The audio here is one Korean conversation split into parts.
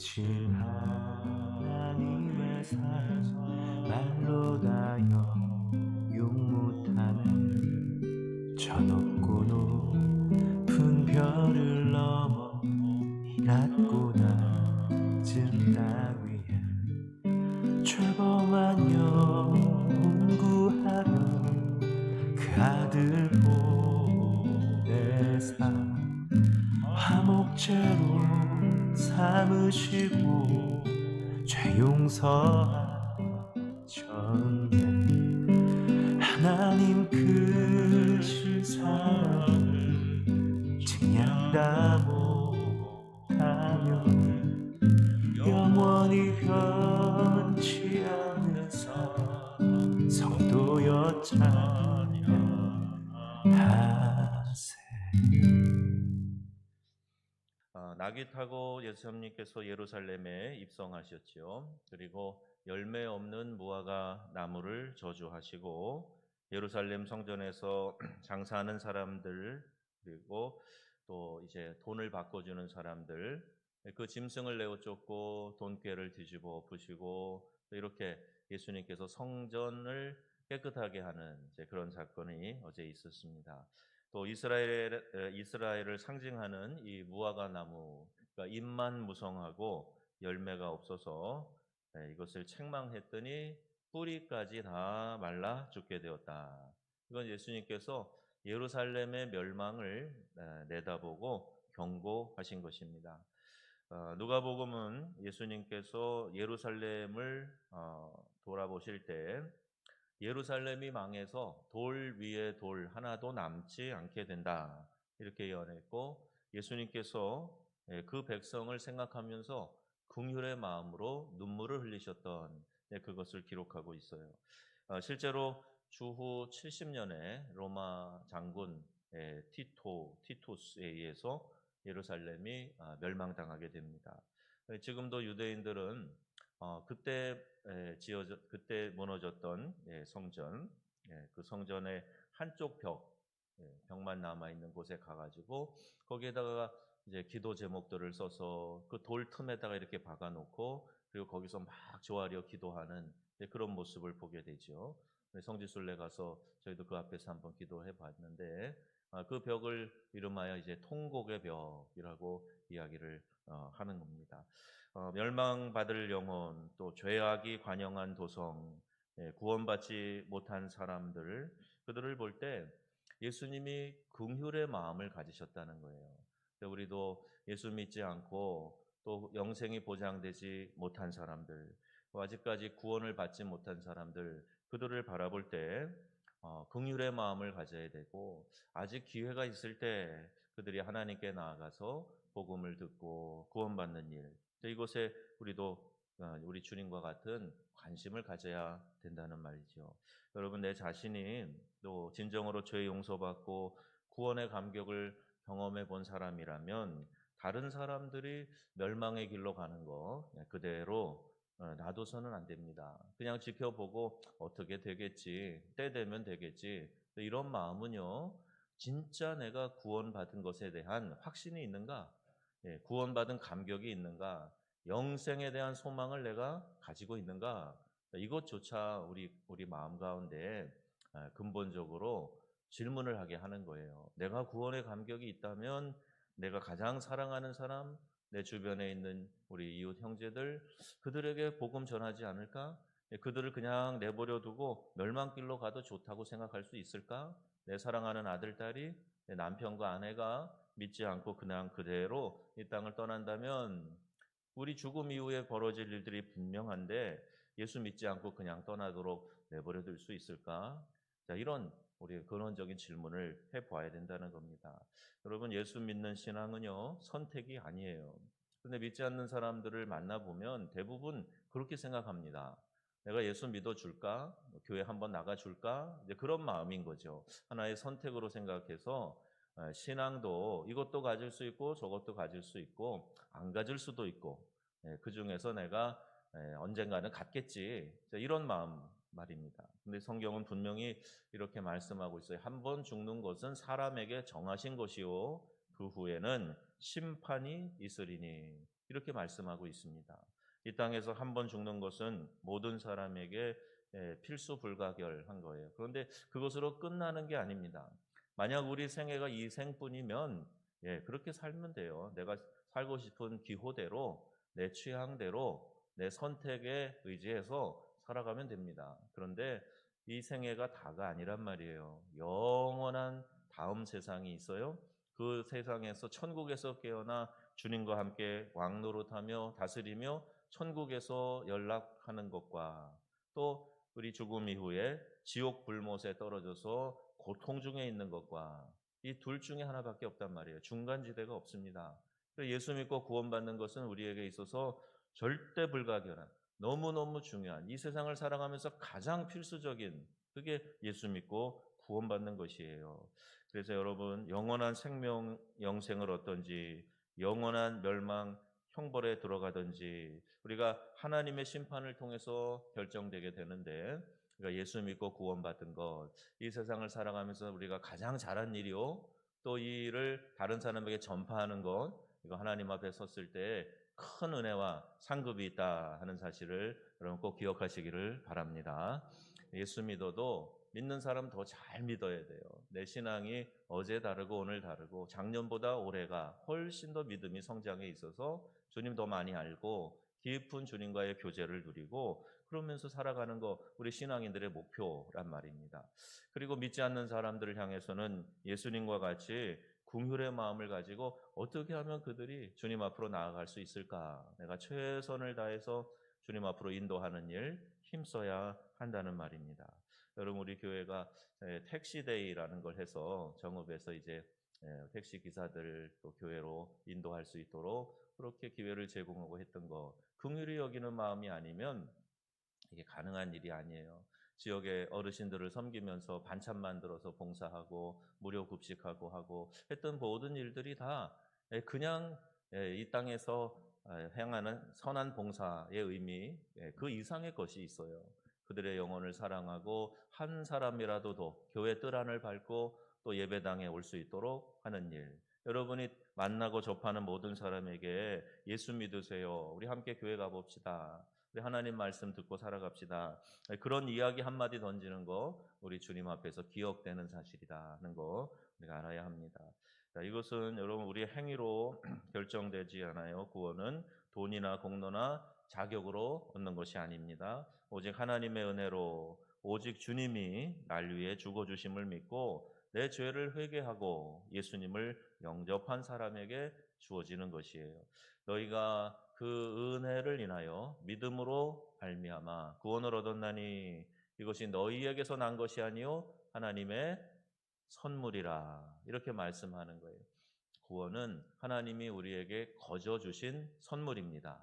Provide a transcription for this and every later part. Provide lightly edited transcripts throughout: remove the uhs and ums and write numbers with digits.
끝인 하나님의 사랑 말로 다 영용 못하네. 저 높고 높은 별을 넘어 이 낮고 낮은 땅 위에 죄범한 영혼 구하려 그 아들 보내사 화목제로 삼으시고 죄 용서하셨네. 하나님 크신 사랑을 증량다 못하면 영원히 변치 않는 사랑 성도여 찬양하세. 나귀 타고 예수님께서 예루살렘에 입성하셨지요. 그리고 열매 없는 무화과 나무를 저주하시고 예루살렘 성전에서 장사하는 사람들, 그리고 또 이제 돈을 바꿔주는 사람들, 그 짐승을 내어 쫓고 돈꾀를 뒤집어 엎으시고, 또 이렇게 예수님께서 성전을 깨끗하게 하는 이제 그런 사건이 어제 있었습니다. 또 이스라엘을 상징하는 이 무화과 나무, 그러니까 잎만 무성하고 열매가 없어서 이것을 책망했더니 뿌리까지 다 말라 죽게 되었다. 이건 예수님께서 예루살렘의 멸망을 내다보고 경고하신 것입니다. 누가복음은 예수님께서 예루살렘을 돌아보실 때 예루살렘이 망해서 돌 위에 돌 하나도 남지 않게 된다, 이렇게 예언했고, 예수님께서 그 백성을 생각하면서 긍휼의 마음으로 눈물을 흘리셨던 그것을 기록하고 있어요. 실제로 주후 70년에 로마 장군 티토스에 의해서 예루살렘이 멸망당하게 됩니다. 지금도 유대인들은 그때 무너졌던 성전, 그 성전의 한쪽 벽만 남아 있는 곳에 가가지고 거기에다가 이제 기도 제목들을 써서 그 돌 틈에다가 이렇게 박아놓고, 그리고 거기서 막 조아려 기도하는 그런 모습을 보게 되죠. 성지순례 가서 저희도 그 앞에서 한번 기도해 봤는데, 그 벽을 이름하여 이제 통곡의 벽이라고 이야기를 하는 겁니다. 멸망받을 영혼, 또 죄악이 관영한 도성, 구원받지 못한 사람들, 그들을 볼 때 예수님이 긍휼의 마음을 가지셨다는 거예요. 우리도 예수 믿지 않고 또 영생이 보장되지 못한 사람들, 또 아직까지 구원을 받지 못한 사람들, 그들을 바라볼 때 긍휼의 마음을 가져야 되고, 아직 기회가 있을 때 그들이 하나님께 나아가서 복음을 듣고 구원받는 일, 이곳에 우리도 우리 주님과 같은 관심을 가져야 된다는 말이죠. 여러분, 내 자신이 또 진정으로 죄 용서받고 구원의 감격을 경험해 본 사람이라면 다른 사람들이 멸망의 길로 가는 거 그대로 놔둬서는 안 됩니다. 그냥 지켜보고 어떻게 되겠지, 때 되면 되겠지, 이런 마음은요, 진짜 내가 구원받은 것에 대한 확신이 있는가, 구원받은 감격이 있는가, 영생에 대한 소망을 내가 가지고 있는가, 이것조차 우리 마음 가운데 근본적으로 질문을 하게 하는 거예요. 내가 구원의 감격이 있다면 내가 가장 사랑하는 사람, 내 주변에 있는 우리 이웃 형제들, 그들에게 복음 전하지 않을까? 그들을 그냥 내버려 두고 멸망길로 가도 좋다고 생각할 수 있을까? 내 사랑하는 아들, 딸이, 내 남편과 아내가 믿지 않고 그냥 그대로 이 땅을 떠난다면 우리 죽음 이후에 벌어질 일들이 분명한데, 예수 믿지 않고 그냥 떠나도록 내버려 둘 수 있을까? 자, 이런 우리 근원적인 질문을 해봐야 된다는 겁니다. 여러분, 예수 믿는 신앙은요, 선택이 아니에요. 근데 믿지 않는 사람들을 만나보면 대부분 그렇게 생각합니다. 내가 예수 믿어줄까? 교회 한번 나가줄까? 이제 그런 마음인 거죠. 하나의 선택으로 생각해서 신앙도 이것도 가질 수 있고 저것도 가질 수 있고 안 가질 수도 있고, 그 중에서 내가 언젠가는 갖겠지, 이런 마음 말입니다. 근데 성경은 분명히 이렇게 말씀하고 있어요. 한 번 죽는 것은 사람에게 정하신 것이요 그 후에는 심판이 있으리니. 이렇게 말씀하고 있습니다. 이 땅에서 한 번 죽는 것은 모든 사람에게 필수 불가결한 거예요. 그런데 그것으로 끝나는 게 아닙니다. 만약 우리 생애가 이 생뿐이면 그렇게 살면 돼요. 내가 살고 싶은 기호대로, 내 취향대로, 내 선택에 의지해서 살아가면 됩니다. 그런데 이 생애가 다가 아니란 말이에요. 영원한 다음 세상이 있어요. 그 세상에서 천국에서 깨어나 주님과 함께 왕노릇하며 다스리며 천국에서 연락하는 것과 또 우리 죽음 이후에 지옥 불못에 떨어져서 고통 중에 있는 것과 이 둘 중에 하나밖에 없단 말이에요. 중간지대가 없습니다. 예수 믿고 구원받는 것은 우리에게 있어서 절대 불가결한, 너무너무 중요한, 이 세상을 살아가면서 가장 필수적인, 그게 예수 믿고 구원받는 것이에요. 그래서 여러분, 영원한 생명 영생을 얻든지 영원한 멸망 형벌에 들어가든지 우리가 하나님의 심판을 통해서 결정되게 되는데, 우리가 예수 믿고 구원받은 것, 이 세상을 살아가면서 우리가 가장 잘한 일이요, 또 이 일을 다른 사람에게 전파하는 것, 이거 하나님 앞에 섰을 때 큰 은혜와 상급이 있다 하는 사실을 여러분 꼭 기억하시기를 바랍니다. 예수 믿어도 믿는 사람 더 잘 믿어야 돼요. 내 신앙이 어제 다르고 오늘 다르고 작년보다 올해가 훨씬 더 믿음이 성장해 있어서 주님 더 많이 알고 깊은 주님과의 교제를 누리고 그러면서 살아가는 거 우리 신앙인들의 목표란 말입니다. 그리고 믿지 않는 사람들을 향해서는 예수님과 같이 긍휼의 마음을 가지고 어떻게 하면 그들이 주님 앞으로 나아갈 수 있을까? 내가 최선을 다해서 주님 앞으로 인도하는 일 힘써야 한다는 말입니다. 여러분, 우리 교회가 택시데이라는 걸 해서 정읍에서 이제 택시 기사들 또 교회로 인도할 수 있도록 그렇게 기회를 제공하고 했던 거, 긍휼히 여기는 마음이 아니면 이게 가능한 일이 아니에요. 지역의 어르신들을 섬기면서 반찬 만들어서 봉사하고 무료 급식하고 하고 했던 모든 일들이 다 그냥 이 땅에서 행하는 선한 봉사의 의미, 그 이상의 것이 있어요. 그들의 영혼을 사랑하고 한 사람이라도 더 교회 뜰 안을 밟고 또 예배당에 올 수 있도록 하는 일. 여러분이 만나고 접하는 모든 사람에게 예수 믿으세요, 우리 함께 교회 가봅시다, 우리 하나님 말씀 듣고 살아갑시다, 그런 이야기 한마디 던지는 거 우리 주님 앞에서 기억되는 사실이다 하는 거 우리가 알아야 합니다. 자, 이것은 여러분 우리의 행위로 결정되지 않아요. 구원은 돈이나 공로나 자격으로 얻는 것이 아닙니다. 오직 하나님의 은혜로, 오직 주님이 날 위해 죽어주심을 믿고 내 죄를 회개하고 예수님을 영접한 사람에게 주어지는 것이에요. 너희가 그 은혜를 인하여 믿음으로 발미암아 구원을 얻었나니 이것이 너희에게서 난 것이 아니요 하나님의 선물이라, 이렇게 말씀하는 거예요. 구원은 하나님이 우리에게 거저 주신 선물입니다.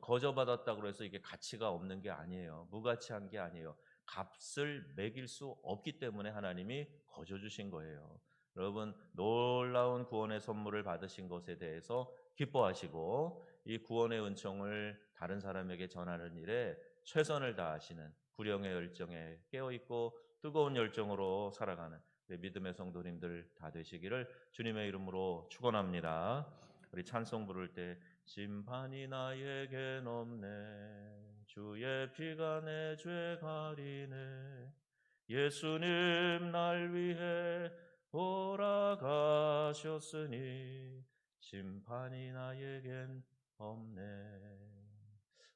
거저 받았다고 해서 이게 가치가 없는 게 아니에요. 무가치한 게 아니에요. 값을 매길 수 없기 때문에 하나님이 거저 주신 거예요. 여러분, 놀라운 구원의 선물을 받으신 것에 대해서 기뻐하시고 이 구원의 은총을 다른 사람에게 전하는 일에 최선을 다하시는 구령의 열정에 깨어있고 뜨거운 열정으로 살아가는 믿음의 성도님들 다 되시기를 주님의 이름으로 축원합니다. 우리 찬송 부를 때 심판이 나에겐 없네, 주의 피가 내 죄 가리네, 예수님 날 위해 돌아가셨으니 심판이 나에겐 없네.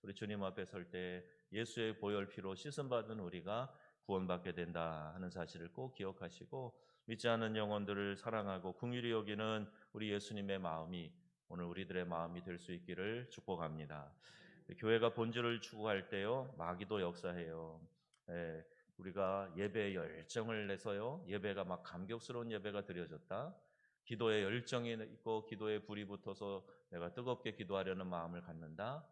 우리 주님 앞에 설 때 예수의 보혈 피로 씻음받은 우리가 구원받게 된다 하는 사실을 꼭 기억하시고 믿지 않는 영혼들을 사랑하고 긍휼히 여기는 우리 예수님의 마음이 오늘 우리들의 마음이 될 수 있기를 축복합니다. 교회가 본질을 추구할 때요, 마귀도 역사해요. 우리가 예배에 열정을 내서요, 예배가 막 감격스러운 예배가 드려졌다, 기도에 열정이 있고 기도에 불이 붙어서 내가 뜨겁게 기도하려는 마음을 갖는다.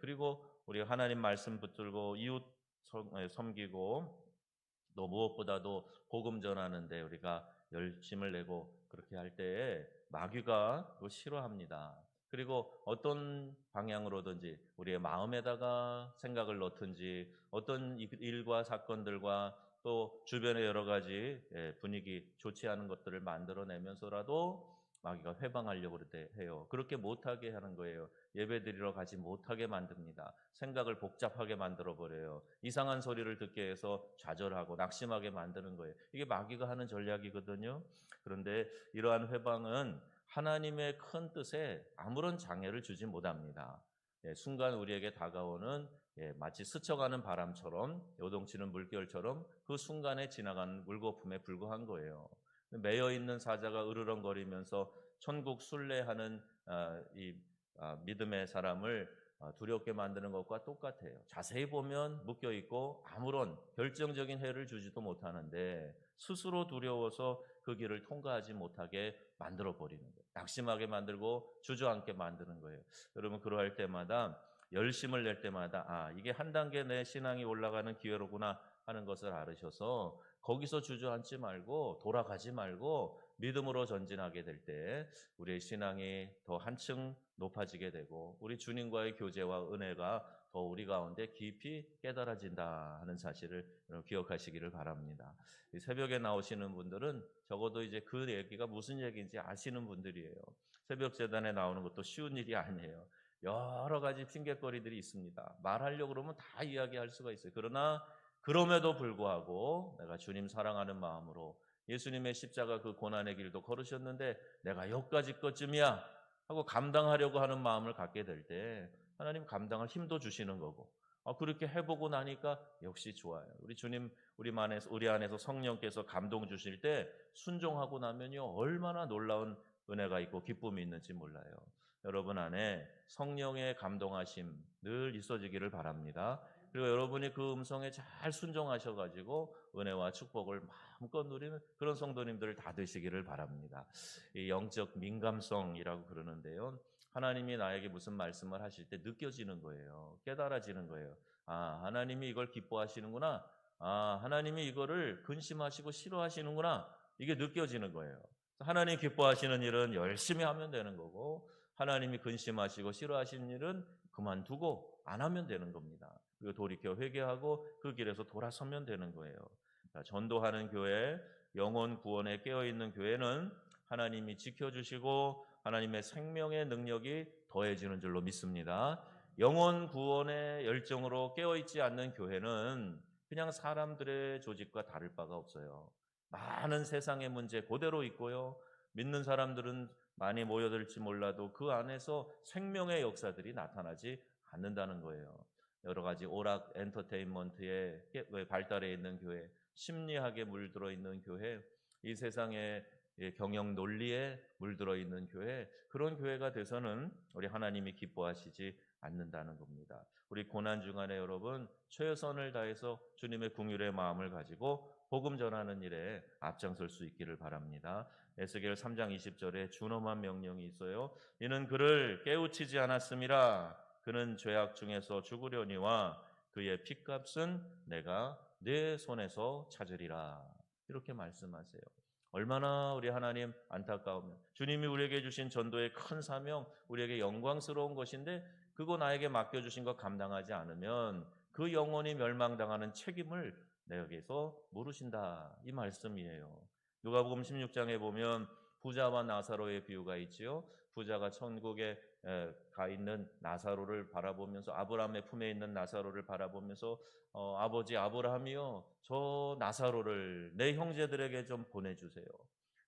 그리고 우리가 하나님 말씀 붙들고 이웃 섬기고 또 무엇보다도 복음 전하는데 우리가 열심을 내고 그렇게 할 때에 마귀가 그거 싫어합니다. 그리고 어떤 방향으로든지 우리의 마음에다가 생각을 넣든지 어떤 일과 사건들과 또 주변의 여러 가지 분위기 좋지 않은 것들을 만들어내면서라도 마귀가 회방하려고 해요. 그렇게 못하게 하는 거예요. 예배드리러 가지 못하게 만듭니다. 생각을 복잡하게 만들어버려요. 이상한 소리를 듣게 해서 좌절하고 낙심하게 만드는 거예요. 이게 마귀가 하는 전략이거든요. 그런데 이러한 회방은 하나님의 큰 뜻에 아무런 장애를 주지 못합니다. 순간 우리에게 다가오는 마치 스쳐가는 바람처럼 요동치는 물결처럼 그 순간에 지나가는 물거품에 불과한 거예요. 매여 있는 사자가 으르렁거리면서 천국 순례하는 이 믿음의 사람을 두렵게 만드는 것과 똑같아요. 자세히 보면 묶여 있고 아무런 결정적인 해를 주지도 못하는데 스스로 두려워서 그 길을 통과하지 못하게 만들어 버리는 거예요. 낙심하게 만들고 주저앉게 만드는 거예요. 여러분 그러할 때마다 열심을 낼 때마다 이게 한 단계 내 신앙이 올라가는 기회로구나 하는 것을 알으셔서 거기서 주저앉지 말고 돌아가지 말고 믿음으로 전진하게 될 때 우리의 신앙이 더 한층 높아지게 되고 우리 주님과의 교제와 은혜가 더 우리 가운데 깊이 깨달아진다 하는 사실을 기억하시기를 바랍니다. 새벽에 나오시는 분들은 적어도 이제 그 얘기가 무슨 얘기인지 아시는 분들이에요. 새벽 재단에 나오는 것도 쉬운 일이 아니에요. 여러 가지 핑곗거리들이 있습니다. 말하려고 그러면 다 이야기할 수가 있어요. 그러나 그럼에도 불구하고 내가 주님 사랑하는 마음으로 예수님의 십자가 그 고난의 길도 걸으셨는데 내가 여기까지 것쯤이야 하고 감당하려고 하는 마음을 갖게 될 때 하나님 감당할 힘도 주시는 거고 그렇게 해보고 나니까 역시 좋아요. 우리 주님 우리 안에서 성령께서 감동 주실 때 순종하고 나면요 얼마나 놀라운 은혜가 있고 기쁨이 있는지 몰라요. 여러분 안에 성령의 감동하심 늘 있어지기를 바랍니다. 그리고 여러분이 그 음성에 잘 순종하셔가지고 은혜와 축복을 마음껏 누리는 그런 성도님들 다 되시기를 바랍니다. 이 영적 민감성이라고 그러는데요. 하나님이 나에게 무슨 말씀을 하실 때 느껴지는 거예요. 깨달아지는 거예요. 하나님이 이걸 기뻐하시는구나. 하나님이 이거를 근심하시고 싫어하시는구나. 이게 느껴지는 거예요. 하나님 기뻐하시는 일은 열심히 하면 되는 거고 하나님이 근심하시고 싫어하시는 일은 그만두고 안 하면 되는 겁니다. 그리고 돌이켜 회개하고 그 길에서 돌아서면 되는 거예요. 전도하는 교회, 영혼 구원에 깨어있는 교회는 하나님이 지켜주시고 하나님의 생명의 능력이 더해지는 줄로 믿습니다. 영혼 구원의 열정으로 깨어있지 않는 교회는 그냥 사람들의 조직과 다를 바가 없어요. 많은 세상의 문제 그대로 있고요. 믿는 사람들은 많이 모여들지 몰라도 그 안에서 생명의 역사들이 나타나지 않는다는 거예요. 여러 가지 오락 엔터테인먼트에 발달해 있는 교회, 심리학에 물들어 있는 교회, 이 세상의 경영 논리에 물들어 있는 교회, 그런 교회가 돼서는 우리 하나님이 기뻐하시지 않는다는 겁니다. 우리 고난 중간에 여러분 최선을 다해서 주님의 긍휼의 마음을 가지고 복음 전하는 일에 앞장설 수 있기를 바랍니다. 에스겔 3장 20절에 준엄한 명령이 있어요. 이는 그를 깨우치지 않았음이라. 그는 죄악 중에서 죽으려니와 그의 핏값은 내가 내 손에서 찾으리라. 이렇게 말씀하세요. 얼마나 우리 하나님 안타까우면 주님이 우리에게 주신 전도의 큰 사명, 우리에게 영광스러운 것인데 그거 나에게 맡겨주신 거 감당하지 않으면 그 영혼이 멸망당하는 책임을 내게서 물으신다. 이 말씀이에요. 누가복음 16장에 보면 부자와 나사로의 비유가 있지요. 부자가 천국에 가 있는 나사로를 바라보면서 아브라함의 품에 있는 나사로를 바라보면서 아버지 아브라함이요 저 나사로를 내 형제들에게 좀 보내주세요.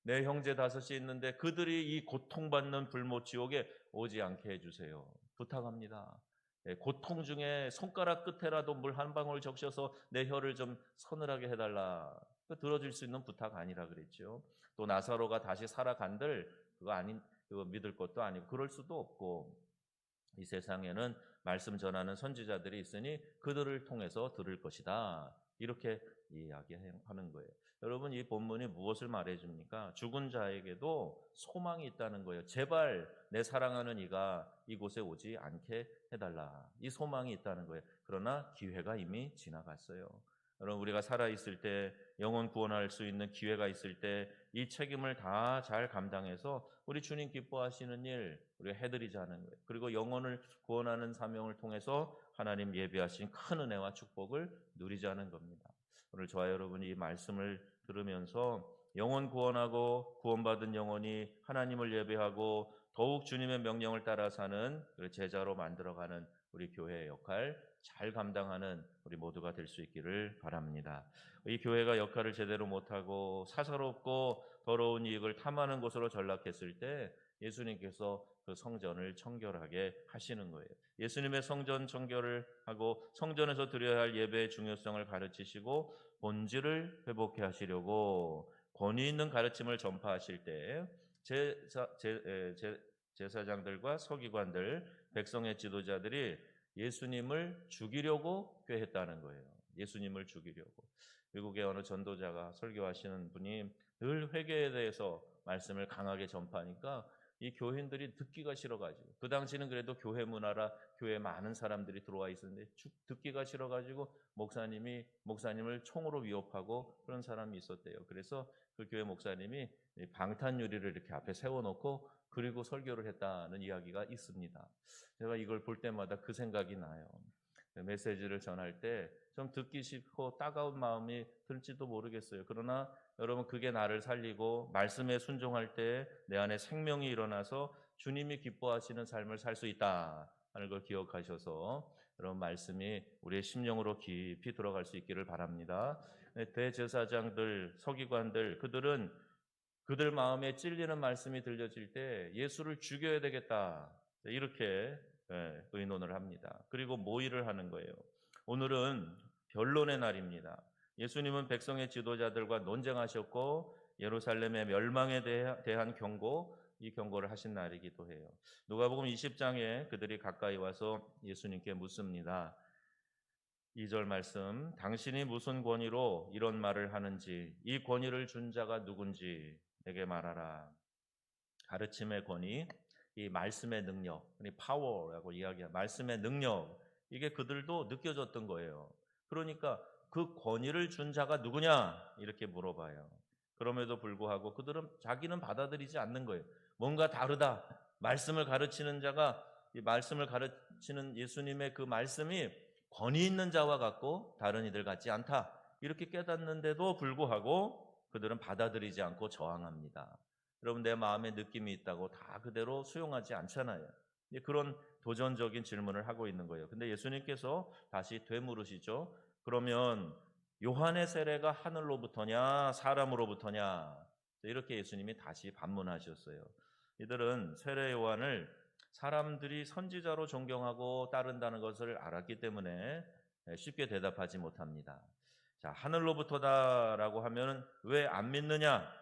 내 형제 5이 있는데 그들이 이 고통받는 불못 지옥에 오지 않게 해주세요. 부탁합니다. 고통 중에 손가락 끝에라도 물 한 방울 적셔서 내 혀를 좀 서늘하게 해달라. 들어줄 수 있는 부탁 아니라 그랬죠. 또 나사로가 다시 살아간들 그거 믿을 것도 아니고 그럴 수도 없고 이 세상에는 말씀 전하는 선지자들이 있으니 그들을 통해서 들을 것이다. 이렇게 이야기하는 거예요. 여러분 이 본문이 무엇을 말해줍니까? 죽은 자에게도 소망이 있다는 거예요. 제발 내 사랑하는 이가 이곳에 오지 않게 해달라. 이 소망이 있다는 거예요. 그러나 기회가 이미 지나갔어요. 여러분 우리가 살아있을 때 영혼 구원할 수 있는 기회가 있을 때 이 책임을 다 잘 감당해서 우리 주님 기뻐하시는 일 우리가 해드리자는 거예요. 그리고 영혼을 구원하는 사명을 통해서 하나님 예비하신 큰 은혜와 축복을 누리자는 겁니다. 오늘 저와 여러분이 이 말씀을 들으면서 영혼 구원하고 구원받은 영혼이 하나님을 예배하고 더욱 주님의 명령을 따라 사는 제자로 만들어가는 우리 교회의 역할 잘 감당하는 우리 모두가 될 수 있기를 바랍니다. 이 교회가 역할을 제대로 못하고 사사롭고 더러운 이익을 탐하는 곳으로 전락했을 때 예수님께서 그 성전을 청결하게 하시는 거예요. 예수님의 성전 청결을 하고 성전에서 드려야 할 예배의 중요성을 가르치시고 본질을 회복해 하시려고 권위 있는 가르침을 전파하실 때 제사장들과 서기관들, 백성의 지도자들이 예수님을 죽이려고 꾀했다는 거예요. 예수님을 죽이려고. 미국의 어느 전도자가 설교하시는 분이 늘 회개에 대해서 말씀을 강하게 전파하니까 이 교인들이 듣기가 싫어가지고, 그 당시는 그래도 교회 문화라 교회에 많은 사람들이 들어와 있었는데 듣기가 싫어가지고 목사님을 총으로 위협하고 그런 사람이 있었대요. 그래서 그 교회 목사님이 방탄유리를 이렇게 앞에 세워놓고 그리고 설교를 했다는 이야기가 있습니다. 제가 이걸 볼 때마다 그 생각이 나요. 메시지를 전할 때 좀 듣기 싫고 따가운 마음이 들지도 모르겠어요. 그러나 여러분, 그게 나를 살리고 말씀에 순종할 때 내 안에 생명이 일어나서 주님이 기뻐하시는 삶을 살 수 있다 하는 걸 기억하셔서 여러분, 말씀이 우리의 심령으로 깊이 들어갈 수 있기를 바랍니다. 대제사장들, 서기관들, 그들은 그들 마음에 찔리는 말씀이 들려질 때 예수를 죽여야 되겠다, 이렇게 의논을 합니다. 그리고 모의를 하는 거예요. 오늘은 변론의 날입니다. 예수님은 백성의 지도자들과 논쟁하셨고 예루살렘의 멸망에 대한 경고, 이 경고를 하신 날이기도 해요. 누가복음 20장에 그들이 가까이 와서 예수님께 묻습니다. 2절 말씀, 당신이 무슨 권위로 이런 말을 하는지, 이 권위를 준 자가 누군지 내게 말하라. 가르침의 권위, 이 말씀의 능력, 파워라고 이야기해요. 말씀의 능력, 이게 그들도 느껴졌던 거예요. 그러니까 그 권위를 준 자가 누구냐 이렇게 물어봐요. 그럼에도 불구하고 그들은 자기는 받아들이지 않는 거예요. 뭔가 다르다. 말씀을 가르치는 자가, 이 말씀을 가르치는 예수님의 그 말씀이 권위 있는 자와 같고 다른 이들 같지 않다, 이렇게 깨닫는데도 불구하고 그들은 받아들이지 않고 저항합니다. 여러분, 내 마음에 느낌이 있다고 다 그대로 수용하지 않잖아요. 그런 도전적인 질문을 하고 있는 거예요. 근데 예수님께서 다시 되물으시죠. 그러면 요한의 세례가 하늘로부터냐 사람으로부터냐, 이렇게 예수님이 다시 반문하셨어요. 이들은 세례 요한을 사람들이 선지자로 존경하고 따른다는 것을 알았기 때문에 쉽게 대답하지 못합니다. 자, 하늘로부터다라고 하면 왜 안 믿느냐,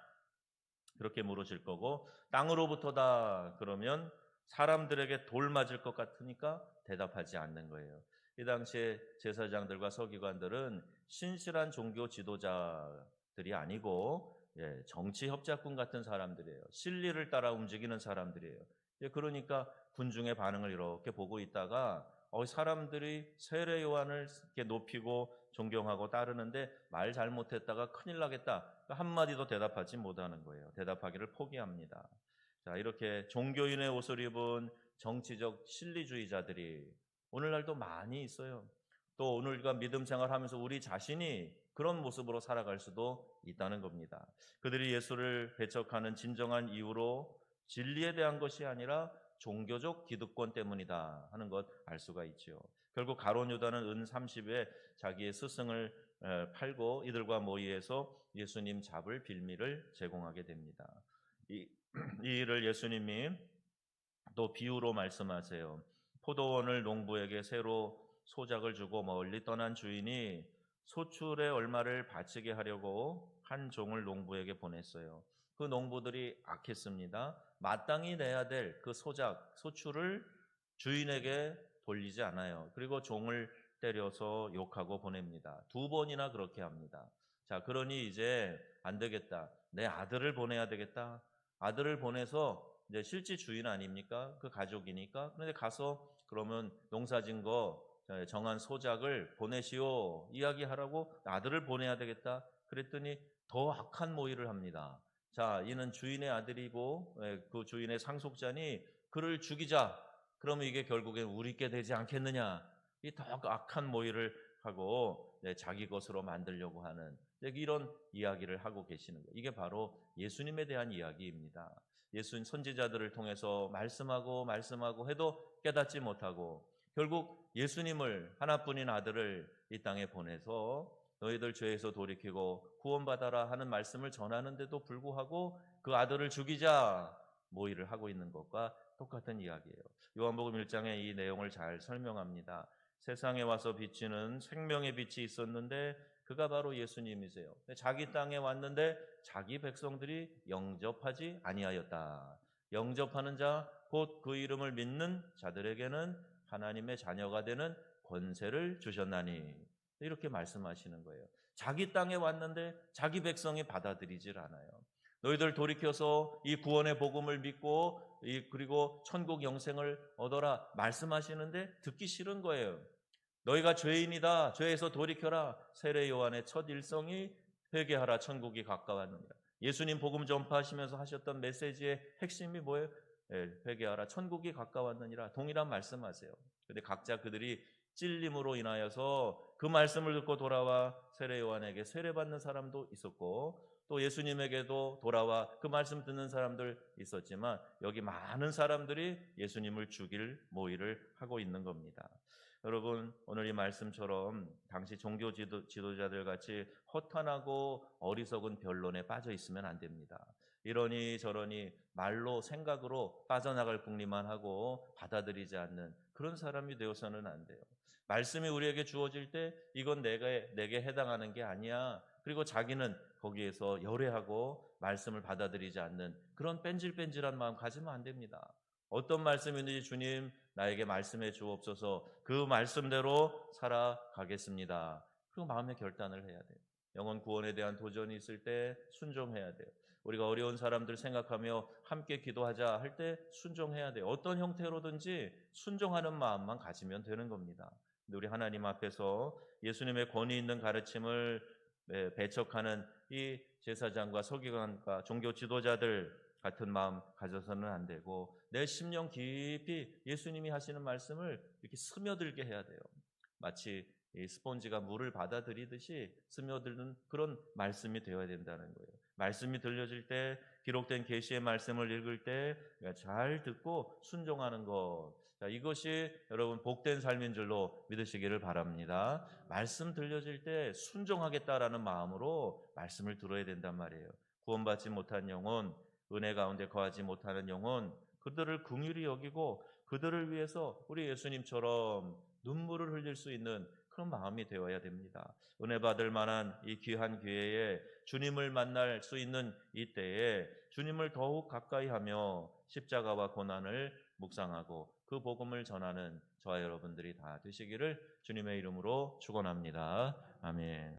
그렇게 물으실 거고, 땅으로부터다 그러면 사람들에게 돌 맞을 것 같으니까 대답하지 않는 거예요. 이 당시에 제사장들과 서기관들은 신실한 종교 지도자들이 아니고 정치 협작군 같은 사람들이에요. 실리를 따라 움직이는 사람들이에요. 그러니까 군중의 반응을 이렇게 보고 있다가 사람들이 세례 요한을 이렇게 높이고 존경하고 따르는데 말 잘못했다가 큰일 나겠다, 한마디도 대답하지 못하는 거예요. 대답하기를 포기합니다. 자, 이렇게 종교인의 옷을 입은 정치적 실리주의자들이 오늘날도 많이 있어요. 또 오늘 우리가 믿음 생활하면서 우리 자신이 그런 모습으로 살아갈 수도 있다는 겁니다. 그들이 예수를 배척하는 진정한 이유로 진리에 대한 것이 아니라 종교적 기득권 때문이다 하는 것 알 수가 있죠. 결국 가룟 유다는 은 30에 자기의 스승을 팔고 이들과 모의해서 예수님 잡을 빌미를 제공하게 됩니다. 이 일을 예수님이 또 비유로 말씀하세요. 포도원을 농부에게 새로 소작을 주고 멀리 떠난 주인이 소출의 얼마를 바치게 하려고 한 종을 농부에게 보냈어요. 그 농부들이 악했습니다. 마땅히 내야 될 그 소출을 주인에게 돌리지 않아요. 그리고 종을 때려서 욕하고 보냅니다. 2번이나 그렇게 합니다. 자, 그러니 이제 안 되겠다. 내 아들을 보내야 되겠다. 아들을 보내서 이제 실제 주인 아닙니까? 그 가족이니까. 그런데 가서 그러면 농사진 거 정한 소작을 보내시오 이야기하라고 아들을 보내야 되겠다. 그랬더니 더 악한 모의를 합니다. 자, 이는 주인의 아들이고 그 주인의 상속자니 그를 죽이자. 그러면 이게 결국엔 우리께 되지 않겠느냐, 이 더 악한 모의를 하고 자기 것으로 만들려고 하는 이런 이야기를 하고 계시는 거예요. 이게 바로 예수님에 대한 이야기입니다. 예수님 선지자들을 통해서 말씀하고 해도 깨닫지 못하고 결국 예수님을 하나뿐인 아들을 이 땅에 보내서 너희들 죄에서 돌이키고 구원받아라 하는 말씀을 전하는데도 불구하고 그 아들을 죽이자 모의를 하고 있는 것과 똑같은 이야기예요. 요한복음 1장에 이 내용을 잘 설명합니다. 세상에 와서 비치는 생명의 빛이 있었는데 그가 바로 예수님이세요. 자기 땅에 왔는데 자기 백성들이 영접하지 아니하였다. 영접하는 자, 곧 그 이름을 믿는 자들에게는 하나님의 자녀가 되는 권세를 주셨나니, 이렇게 말씀하시는 거예요. 자기 땅에 왔는데 자기 백성이 받아들이질 않아요. 너희들 돌이켜서 이 구원의 복음을 믿고 그리고 천국 영생을 얻어라 말씀하시는데 듣기 싫은 거예요. 너희가 죄인이다. 죄에서 돌이켜라. 세례 요한의 첫 일성이 회개하라. 천국이 가까웠느니라. 예수님 복음 전파하시면서 하셨던 메시지의 핵심이 뭐예요? 회개하라. 천국이 가까웠느니라. 동일한 말씀하세요. 그런데 각자 그들이 찔림으로 인하여서 그 말씀을 듣고 돌아와 세례 요한에게 세례받는 사람도 있었고 또 예수님에게도 돌아와 그 말씀 듣는 사람들 있었지만 여기 많은 사람들이 예수님을 죽일 모의를 하고 있는 겁니다. 여러분, 오늘 이 말씀처럼 당시 종교 지도자들 같이 허탄하고 어리석은 변론에 빠져 있으면 안 됩니다. 이러니 저러니 말로 생각으로 빠져나갈 궁리만 하고 받아들이지 않는 그런 사람이 되어서는 안 돼요. 말씀이 우리에게 주어질 때 이건 내게 해당하는 게 아니야. 그리고 자기는 거기에서 열애하고 말씀을 받아들이지 않는 그런 뺀질뺀질한 마음 가지면 안 됩니다. 어떤 말씀이든지 주님 나에게 말씀해 주옵소서, 그 말씀대로 살아가겠습니다. 그 마음의 결단을 해야 돼요. 영혼 구원에 대한 도전이 있을 때 순종해야 돼요. 우리가 어려운 사람들 생각하며 함께 기도하자 할 때 순종해야 돼요. 어떤 형태로든지 순종하는 마음만 가지면 되는 겁니다. 근데 우리 하나님 앞에서 예수님의 권위 있는 가르침을 배척하는 이 제사장과 서기관과 종교 지도자들 같은 마음 가져서는 안 되고 내 심령 깊이 예수님이 하시는 말씀을 이렇게 스며들게 해야 돼요. 마치 이 스폰지가 물을 받아들이듯이 스며드는 그런 말씀이 되어야 된다는 거예요. 말씀이 들려질 때 기록된 계시의 말씀을 읽을 때 잘 듣고 순종하는 것, 이것이 여러분 복된 삶인 줄로 믿으시기를 바랍니다. 말씀 들려질 때 순종하겠다라는 마음으로 말씀을 들어야 된단 말이에요. 구원받지 못한 영혼, 은혜 가운데 거하지 못하는 영혼, 그들을 긍휼히 여기고 그들을 위해서 우리 예수님처럼 눈물을 흘릴 수 있는 그런 마음이 되어야 됩니다. 은혜 받을 만한 이 귀한 기회에 주님을 만날 수 있는 이때에 주님을 더욱 가까이 하며 십자가와 고난을 묵상하고 그 복음을 전하는 저와 여러분들이 다 되시기를 주님의 이름으로 축원합니다. 아멘.